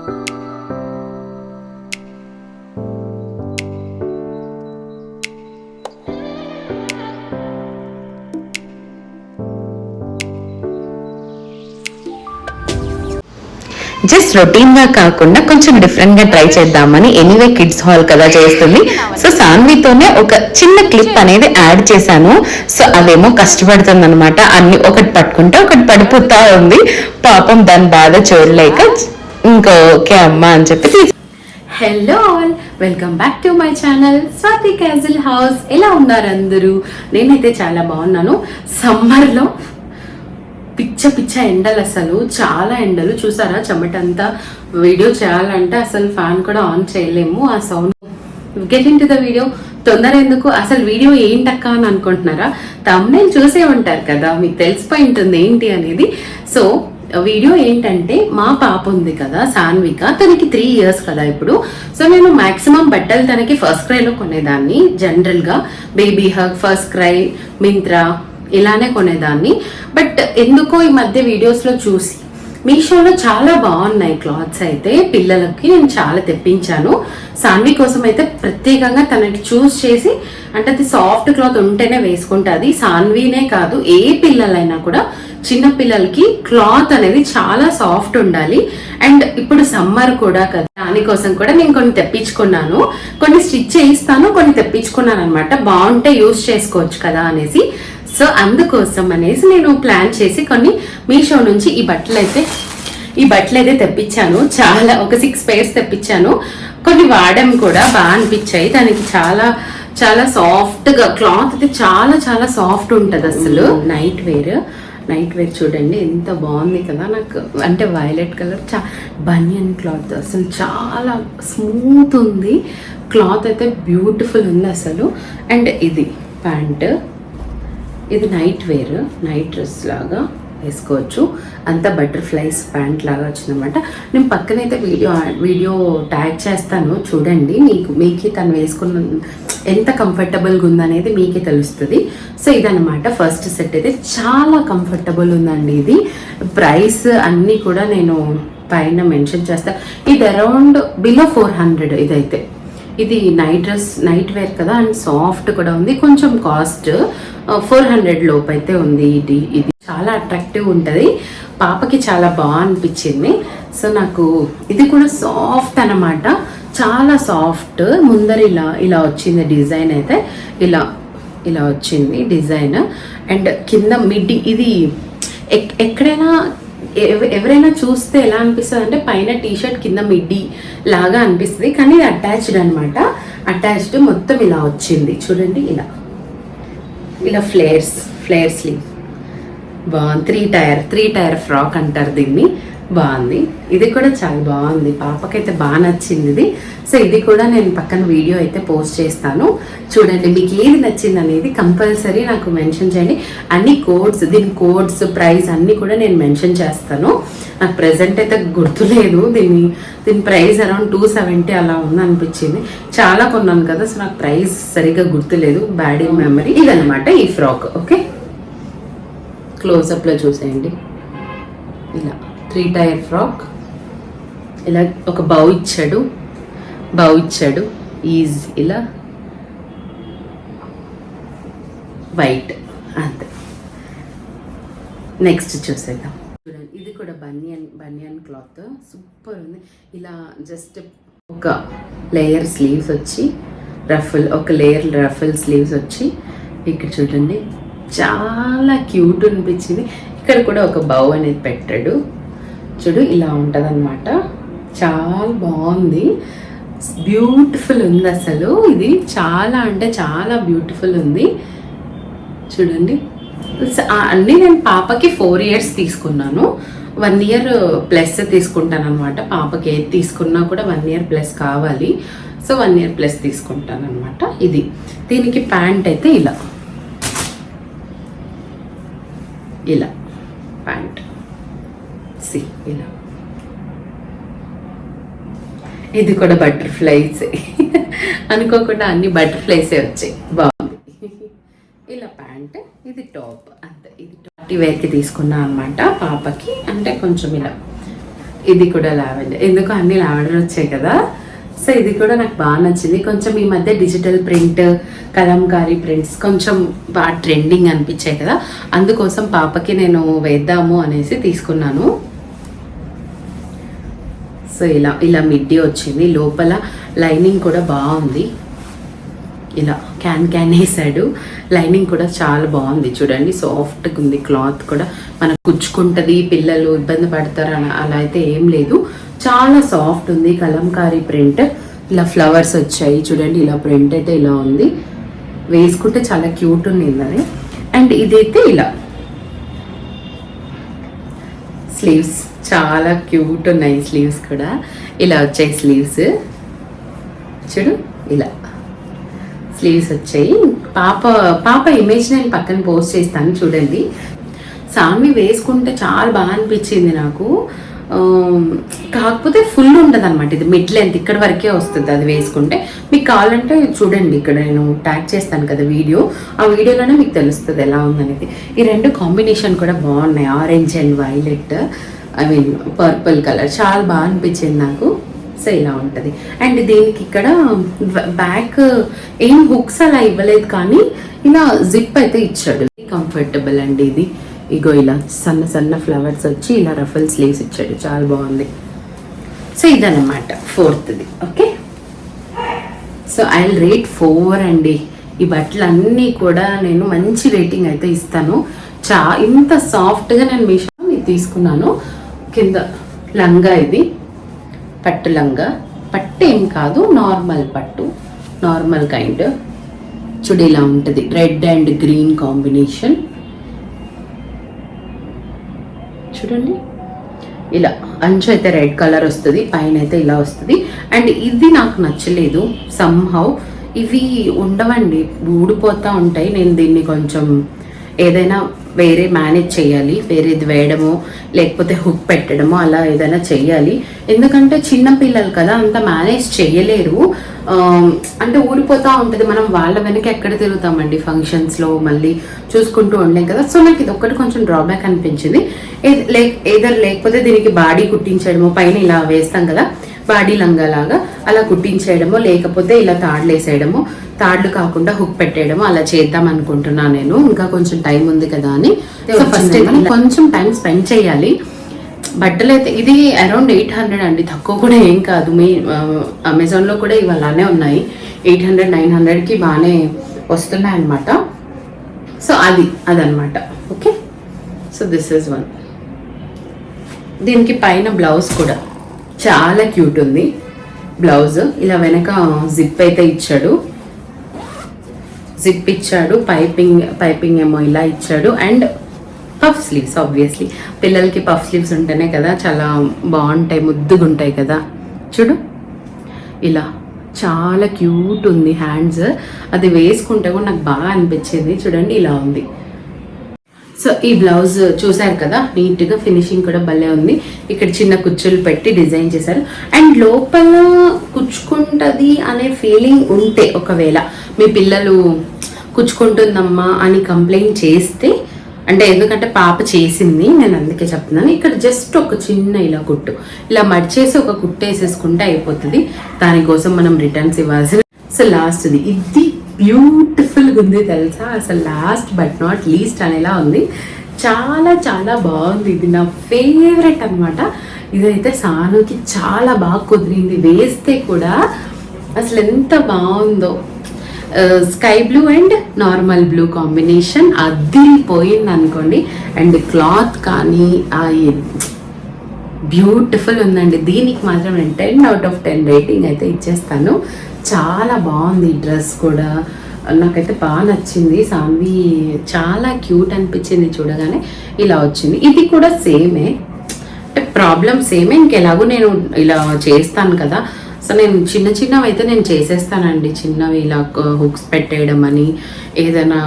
Just routine గా కాకుండా కొంచెం డిఫరెంట్ గా ట్రై చేద్దామని ఎనీవే కిడ్స్ హాల్ కదా చేస్తుంది. సో సాన్వితోనే ఒక చిన్న క్లిప్ అనేది యాడ్ చేశాను. సో అదేమో కష్టపడుతుంది అనమాట. అన్ని ఒకటి పట్టుకుంటే ఒకటి పడిపోతా ఉంది. పాపం దాని బాధ చూడలేక ఇంకా ఓకే అమ్మా అని చెప్పి. Hello all, welcome back to my channel Swathi castle house. ఎలా ఉన్నారు అందరూ? నేనైతే చాలా బాగున్నాను. సమ్మర్లో పిచ్చ ఎండలు, అసలు చాలా ఎండలు. చూసారా చెమటంతా. వీడియో చేయాలంటే అసలు ఫ్యాన్ కూడా ఆన్ చేయలేము. ఆ sound. Get in to the video. తొందర ఎందుకు? అసలు వీడియో ఏంటక్క అని అనుకుంటున్నారా? తమ్నైల్ చూసే ఉంటారు కదా, మీకు తెలిసిపోయి ఉంటుంది ఏంటి అనేది. సో వీడియో ఏంటంటే, మా పాప ఉంది కదా సాన్విక, తనకి 3 years కదా ఇప్పుడు. సో నేను మాక్సిమం బట్టలు తనకి ఫస్ట్ క్రైలో కొనేదాన్ని. జనరల్ గా baby hug, first cry, Myntra ఇలానే కొనేదాన్ని. బట్ ఎందుకో ఈ మధ్య వీడియోస్ లో చూసి మీషోలో చాలా బాగున్నాయి క్లాత్స్. అయితే పిల్లలకి నేను చాలా తెప్పించాను. సాన్వి కోసం అయితే ప్రత్యేకంగా తనకి చూస్ చేసి, అంటే అది సాఫ్ట్ క్లాత్ ఉంటేనే వేసుకుంటుంది. సాన్వినే కాదు, ఏ పిల్లలైనా కూడా, చిన్న పిల్లలకి క్లాత్ అనేది చాలా సాఫ్ట్ ఉండాలి. అండ్ ఇప్పుడు సమ్మర్ కూడా కదా, దానికోసం కూడా నేను కొన్ని తెప్పించుకున్నాను. కొన్ని స్టిచ్ చేయిస్తాను, కొన్ని తెప్పించుకున్నాను అనమాట. బాగుంటే యూజ్ చేసుకోవచ్చు కదా అనేసి. సో అందుకోసం అనేసి నేను ప్లాన్ చేసి కొన్ని మీషో నుంచి ఈ బట్టలు అయితే తెప్పించాను. చాలా ఒక 6 pairs తెప్పించాను. కొన్ని వాడడం కూడా బాగా అనిపించాయి. దానికి చాలా చాలా సాఫ్ట్ గా క్లాత్ అయితే చాలా చాలా సాఫ్ట్ ఉంటుంది అసలు. నైట్ వేర్ చూడండి ఎంత బాగుంది కదా. నాకు అంటే వైలెట్ కలర్, బనియన్ క్లాత్, అసలు చాలా స్మూత్ ఉంది క్లాత్ అయితే. బ్యూటిఫుల్ ఉంది అసలు. అండ్ ఇది ప్యాంట్, ఇది నైట్ వేర్, నైట్ డ్రెస్ లాగా వేసుకోవచ్చు. అంతా బటర్ఫ్లైస్ ప్యాంట్ లాగా వచ్చిందనమాట. నేను పక్కనైతే వీడియో ట్యాగ్ చేస్తాను చూడండి. మీకే తను వేసుకున్న ఎంత కంఫర్టబుల్గా ఉందనేది మీకే తెలుస్తుంది. సో ఇదనమాట ఫస్ట్ సెట్. అయితే చాలా కంఫర్టబుల్ ఉందండి. ఇది ప్రైస్ అన్నీ కూడా నేను పైన మెన్షన్ చేస్తాను. ఇది అరౌండ్ బిలో 400. ఇదైతే ఇది నైట్ వేర్ కదా, అండ్ సాఫ్ట్ కూడా ఉంది. కొంచెం కాస్ట్ 400 లోపు అయితే ఉంది. ఇది చాలా అట్రాక్టివ్ ఉంటుంది. పాపకి చాలా బాగా అనిపించింది. సో నాకు ఇది కూడా సాఫ్ట్ అనమాట, చాలా సాఫ్ట్. ముందర ఇలా వచ్చింది డిజైన్ అయితే, ఇలా వచ్చింది డిజైన్. అండ్ కింద మిడ్డీ, ఇది ఎక్కడైనా ఎవరైనా చూస్తే ఎలా అనిపిస్తుంది అంటే, పైన టీషర్ట్ కింద మిడ్డీ లాగా అనిపిస్తుంది. కానీ ఇది అటాచ్డ్ అనమాట. అటాచ్డ్ మొత్తం ఇలా వచ్చింది చూడండి. ఇలా ఫ్లేర్ స్లీవ్ బాగుంది. 3 టైర్ ఫ్రాక్ అంటారు దీన్ని. బాగుంది. ఇది కూడా చాలా బాగుంది. పాపకైతే బాగా నచ్చింది ఇది. సో ఇది కూడా నేను పక్కన వీడియో అయితే పోస్ట్ చేస్తాను చూడండి. మీకు ఏది నచ్చింది అనేది కంపల్సరీ నాకు మెన్షన్ చేయండి. అన్ని దీని కోడ్స్ ప్రైస్ అన్నీ కూడా నేను మెన్షన్ చేస్తాను. నాకు ప్రెసెంట్ అయితే గుర్తులేదు. దీని ప్రైస్ అరౌండ్ 270 అలా ఉంది అనిపించింది. చాలా కొన్నాను కదా, సో నాకు ప్రైస్ సరిగ్గా గుర్తులేదు. Bad in memory. ఇదనమాట ఈ ఫ్రాక్. ఓకే, క్లోజప్లో చూసేయండి. ఇలా 3 టైర్ ఫ్రాక్. ఇలా ఒక బౌ ఇచ్చాడు. ఇలా వైట్. అంతే. నెక్స్ట్ చూసేద్దాం. చూడండి, ఇది కూడా బనియన్ క్లాత్ సూపర్ ఉంది. ఇలా జస్ట్ ఒక లేయర్ స్లీవ్స్ వచ్చి ఒక లేయర్ రఫుల్ స్లీవ్స్ వచ్చి, ఇక్కడ చూడండి చాలా క్యూట్ అనిపించింది. ఇక్కడ కూడా ఒక బౌ అనేది పెట్టాడు చూడు. ఇలా ఉంటుంది అనమాట. చాలా బాగుంది. బ్యూటిఫుల్ ఉంది అసలు. ఇది చాలా అంటే చాలా బ్యూటిఫుల్ ఉంది చూడండి. అన్నీ నేను పాపకి 4 years తీసుకున్నాను. 1 year ప్లస్ తీసుకుంటాను అనమాట. పాపకి ఏది తీసుకున్నా కూడా 1 year ప్లస్ కావాలి. సో 1 year ప్లస్ తీసుకుంటాను అనమాట. దీనికి ప్యాంట్ అయితే ఇలా ప్యాంట్ ఇలా. ఇది కూడా బటర్ఫ్లైస్. అనుకోకుండా అన్ని బటర్ఫ్లైసే వచ్చాయి. బాగుంది. ఇలా ప్యాంట్, ఇది టాప్. అంతే. ఇది పార్టీ వేర్కి తీసుకున్నా అనమాట పాపకి. అంటే కొంచెం ఇది కూడా లావెండర్, ఎందుకు అన్ని లావెండర్ వచ్చాయి కదా. సో ఇది కూడా నాకు బాగా నచ్చింది. కొంచెం ఈ మధ్య డిజిటల్ ప్రింట్, కలంకారీ ప్రింట్స్ కొంచెం బాగా ట్రెండింగ్ అనిపించాయి కదా, అందుకోసం పాపకి నేను వేద్దాము అనేసి తీసుకున్నాను. సో ఇలా ఇలా మిడ్డీ వచ్చింది, లోపల లైనింగ్ కూడా బాగుంది. ఇలా క్యాన్ వేసాడు, లైనింగ్ కూడా చాలా బాగుంది చూడండి, సాఫ్ట్గా ఉంది. క్లాత్ కూడా మనకు కుచ్చుకుంటుంది, పిల్లలు ఇబ్బంది పడతారు అలా అయితే ఏం లేదు, చాలా సాఫ్ట్ ఉంది. కలంకారీ ప్రింట్, ఇలా ఫ్లవర్స్ వచ్చాయి చూడండి, ఇలా ప్రింట్ అయితే ఇలా ఉంది, వేసుకుంటే చాలా క్యూట్ ఉంది అది. అండ్ ఇదైతే ఇలా స్లీవ్స్ చాలా క్యూట్ ఉన్నాయి, స్లీవ్స్ కూడా ఇలా వచ్చాయి. స్లీవ్స్ చూడు, ఇలా స్లీవ్స్ వచ్చాయి. పాప ఇమేజ్ నేను పక్కన పోస్ట్ చేస్తాను చూడండి. సామి వేసుకుంటే చాలా బాగా అనిపించింది నాకు, కాకపోతే ఫుల్ ఉంటుంది అనమాట, ఇది మిడ్ లెంత్ ఇక్కడ వరకే వస్తుంది అది వేసుకుంటే. మీకు కావాలంటే చూడండి, ఇక్కడ నేను ట్యాగ్ చేస్తాను కదా వీడియో, ఆ వీడియోలోనే మీకు తెలుస్తుంది ఎలా ఉందనేది. ఈ రెండు కాంబినేషన్ కూడా బాగున్నాయి, orange and violet, I mean purple colour, చాలా బాగా అనిపించింది నాకు. సో ఇలా ఉంటుంది. అండ్ దీనికి ఇక్కడ బ్యాక్ ఏం హుక్స్ అలా ఇవ్వలేదు, కానీ ఇలా జిప్ అయితే ఇచ్చాడు, కంఫర్టబుల్ అండి ఇది. ఇగో ఇలా సన్న సన్న ఫ్లవర్స్ వచ్చి ఇలా రఫల్ స్లీవ్స్ ఇచ్చాడు, చాలా బాగుంది. సో ఇదన్నమాట ఫోర్త్ది. Okay, so I will rate 4 అండి. ఈ బట్టలు అన్నీ కూడా నేను మంచి రేటింగ్ అయితే ఇస్తాను. ఇంత సాఫ్ట్గా నేను మీషో తీసుకున్నాను. కింద లంగా, ఇది పట్టు లంగా, పట్టు ఏం కాదు, నార్మల్ పట్టు, నార్మల్ కైండ్. చూడు ఇలా ఉంటుంది, రెడ్ అండ్ గ్రీన్ కాంబినేషన్ చూడండి. ఇలా అంచు అయితే రెడ్ కలర్ వస్తుంది, పైన అయితే ఇలా వస్తుంది. అండ్ ఇది నాకు నచ్చలేదు, సమ్హౌ ఇవి ఉండవండి, ఊడిపోతూ ఉంటాయి. నేను దీన్ని కొంచెం ఏదైనా వేరే మేనేజ్ చేయాలి, వేరేది వేయడమో లేకపోతే హుక్ పెట్టడమో అలా ఏదైనా చెయ్యాలి. ఎందుకంటే చిన్న పిల్లలు కదా, అంత మేనేజ్ చేయలేరు, అంటే ఊడిపోతూ ఉంటుంది. మనం వాళ్ళ వెనక ఎక్కడ తిరుగుతామండి ఫంక్షన్స్లో, మళ్ళీ చూసుకుంటూ ఉండలేం కదా. సో నాకు ఇది ఒక్కటి కొంచెం డ్రాబ్యాక్ అనిపించింది. లేకపోతే దీనికి బాడీ కుట్టించడమో, పైన ఇలా వేస్తాం కదా బాడీ లంగా లాగా, అలా కుట్టించేయడమో, లేకపోతే ఇలా తాడులు వేసేయడమో, తాడులు కాకుండా హుక్ పెట్టేయడమో అలా చేద్దాం అనుకుంటున్నాను నేను. ఇంకా కొంచెం టైం ఉంది కదా అని. సో ఫస్ట్ కొంచెం టైం స్పెండ్ చేయాలి. బట్టలు అయితే ఇది అరౌండ్ 800 అండి, తక్కువ కూడా ఏం కాదు. మీ అమెజాన్లో కూడా ఇవి అలానే ఉన్నాయి, 800 900కి బాగానే వస్తున్నాయి అన్నమాట. సో అదనమాట. Okay, so this is one. దీనికి పైన బ్లౌజ్ కూడా చాలా క్యూట్ ఉంది. బ్లౌజ్ ఇలా వెనక జిప్ అయితే ఇచ్చాడు, జిప్ ఇచ్చాడు, పైపింగ్ ఏమో ఇలా ఇచ్చాడు. అండ్ పఫ్ స్లీవ్స్, ఆబ్వియస్లీ పిల్లలకి పఫ్ స్లీవ్స్ ఉంటేనే కదా చాలా బాగుంటాయి, ముద్దుగా ఉంటాయి కదా. చూడు ఇలా చాలా క్యూట్ ఉంది. హ్యాండ్స్ అది వేసుకుంటే కూడా నాకు బాగా అనిపించింది. చూడండి ఇలా ఉంది. సో ఈ బ్లౌజ్ చూసారు కదా, నీట్గా ఫినిషింగ్ కూడా భలే ఉంది. ఇక్కడ చిన్న కుచ్చులు పెట్టి డిజైన్ చేశారు. అండ్ లోపల కుచ్చుకుంటుంది అనే ఫీలింగ్ ఉంటే, ఒకవేళ మీ పిల్లలు కుచ్చుకుంటుందమ్మా అని కంప్లైంట్ చేస్తే, అంటే ఎందుకంటే పాప చేసింది, నేను అందుకే చెప్తున్నాను. ఇక్కడ జస్ట్ ఒక చిన్న ఇలా కుట్టు ఇలా మడిచేసి ఒక కుట్టు వేసేసుకుంటే అయిపోతుంది. దానికోసం మనం రిటర్న్స్ ఇవ్వాల్సిన. సో లాస్ట్ది ఇది బ్యూటిఫుల్గా ఉంది తెలుసా, అసలు లాస్ట్ బట్ నాట్ లీస్ట్ అనేలా ఉంది. చాలా చాలా బాగుంది, ఇది నా ఫేవరెట్ అనమాట. ఇదైతే సానుకి చాలా బాగా కుదిరింది, వేస్తే కూడా అసలు ఎంత బాగుందో. Sky blue and normal blue combination అదిరిపోయింది అనుకోండి. అండ్ క్లాత్ కానీ బ్యూటిఫుల్ ఉందండి. దీనికి మాత్రం నేను 10 out of 10 రేటింగ్ అయితే ఇచ్చేస్తాను. చాలా బాగుంది డ్రెస్ కూడా, నాకైతే బాగా నచ్చింది. సాన్వి చాలా క్యూట్ అనిపించింది చూడగానే. ఇలా వచ్చింది, ఇది కూడా సేమే, అంటే ప్రాబ్లం సేమే. ఇంకెలాగో నేను ఇలా చేస్తాను కదా, సో నేను చిన్నవి అయితే నేను చేసేస్తానండి. చిన్నవి ఇలా హుక్స్ పెట్టేయడం అని, ఏదైనా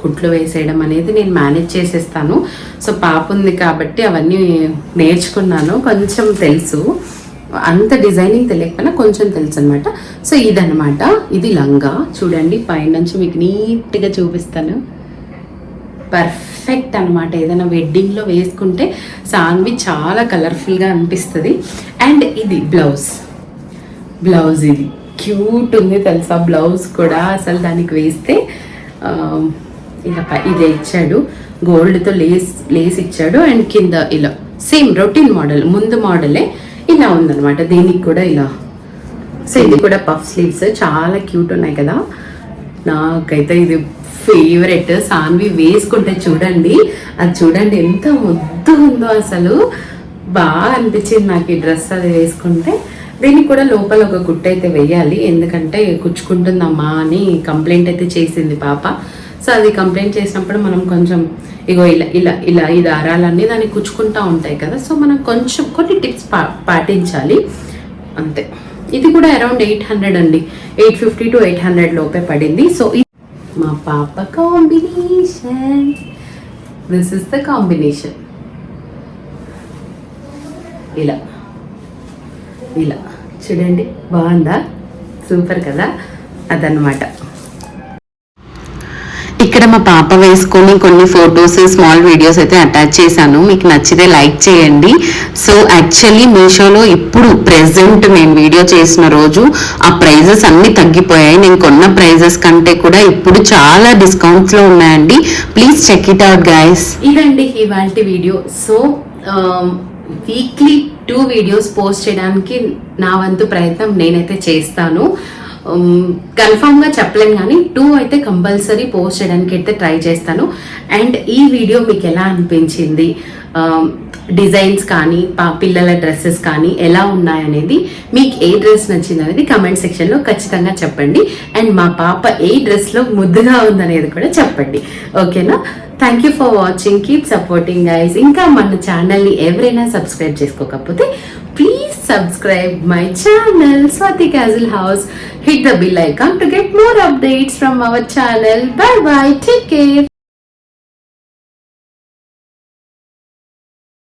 కుట్లు వేసేయడం అనేది నేను మేనేజ్ చేసేస్తాను. సో పాప ఉంది కాబట్టి అవన్నీ నేర్చుకున్నాను, కొంచెం తెలుసు. అంత డిజైనింగ్ తెలియకపోయినా కొంచెం తెలుసు అనమాట. సో ఇదనమాట, ఇది లంగా. చూడండి పైనుంచి మీకు నీట్గా చూపిస్తాను. పర్ఫెక్ట్ అనమాట. ఏదైనా వెడ్డింగ్లో వేసుకుంటే సాన్వి చాలా కలర్ఫుల్గా అనిపిస్తుంది. అండ్ ఇది బ్లౌజ్ ఇది క్యూట్ ఉంది తెలుసా. బ్లౌజ్ కూడా అసలు దానికి వేస్తే ఇలా ఇదే ఇచ్చాడు, గోల్డ్తో లేస్ ఇచ్చాడు. అండ్ కింద ఇలా సేమ్ రొటీన్ మోడల్, ముందు మోడలే ఇలా ఉందన్నమాట. దీనికి కూడా ఇలా. సో ఇది కూడా పఫ్ స్లీవ్స్ చాలా క్యూట్ ఉన్నాయి కదా. నాకైతే ఇది ఫేవరెట్. సాన్వి వేసుకుంటే చూడండి, అది చూడండి ఎంత ముద్దు ఉందో, అసలు బాగా అనిపించింది నాకు ఈ డ్రెస్ అది వేసుకుంటే. దీనికి కూడా లోపల ఒక గుట్ట అయితే వేయాలి, ఎందుకంటే కుచ్చుకుంటుందమ్మా అని కంప్లైంట్ అయితే చేసింది పాప. సో అది కంప్లైంట్ చేసినప్పుడు మనం కొంచెం ఇగో ఇలా ఇలా ఇలా ఈ దారాలన్నీ దాన్ని కుచ్చుకుంటూ ఉంటాయి కదా. సో మనం కొంచెం కొన్ని టిప్స్ పాటించాలి అంతే. ఇది కూడా అరౌండ్ 800 అండి, 850 to 800 లోపే పడింది. సో మా పాప combination, this is the combination. ఇలా ఇలా చూడండి, బాగుందా? సూపర్ కదా. అదనమాట. ఇక్కడ మా పాప వేసుకొని కొన్ని ఫొటోస్, స్మాల్ వీడియోస్ అయితే అటాచ్ చేశాను. మీకు నచ్చితే లైక్ చేయండి. సో యాక్చువల్లీ మీషోలో ఇప్పుడు ప్రెసెంట్ నేను వీడియో చేసిన రోజు ఆ ప్రైజెస్ అన్ని తగ్గిపోయాయి. నేను కొన్న ప్రైజెస్ కంటే కూడా ఇప్పుడు చాలా డిస్కౌంట్స్లో ఉన్నాయండి. Please check it out guys. ఇదండి ఇవాల్టి video. So weekly 2 videos post చేయడానికి నా వంతు ప్రయత్నం నేనైతే చేస్తాను. కన్ఫామ్గా చెప్పలేను కానీ 2 అయితే కంపల్సరీ పోస్ట్ చేయడానికి అయితే ట్రై చేస్తాను. అండ్ ఈ వీడియో మీకు ఎలా అనిపించింది, డిజైన్స్ కానీ పిల్లల డ్రెస్సెస్ కానీ ఎలా ఉన్నాయనేది, మీకు ఏ డ్రెస్ నచ్చింది అనేది కమెంట్ సెక్షన్లో ఖచ్చితంగా చెప్పండి. అండ్ మా పాప ఏ డ్రెస్లో ముద్దుగా ఉందనేది కూడా చెప్పండి, ఓకేనా? Thank you for watching, keep supporting guys. ఇంకా మన ఛానల్ని ఎవరైనా సబ్స్క్రైబ్ చేసుకోకపోతే please subscribe my channel Swati Castle House. Hit the bell icon to get more updates from our channel. Bye bye, take care.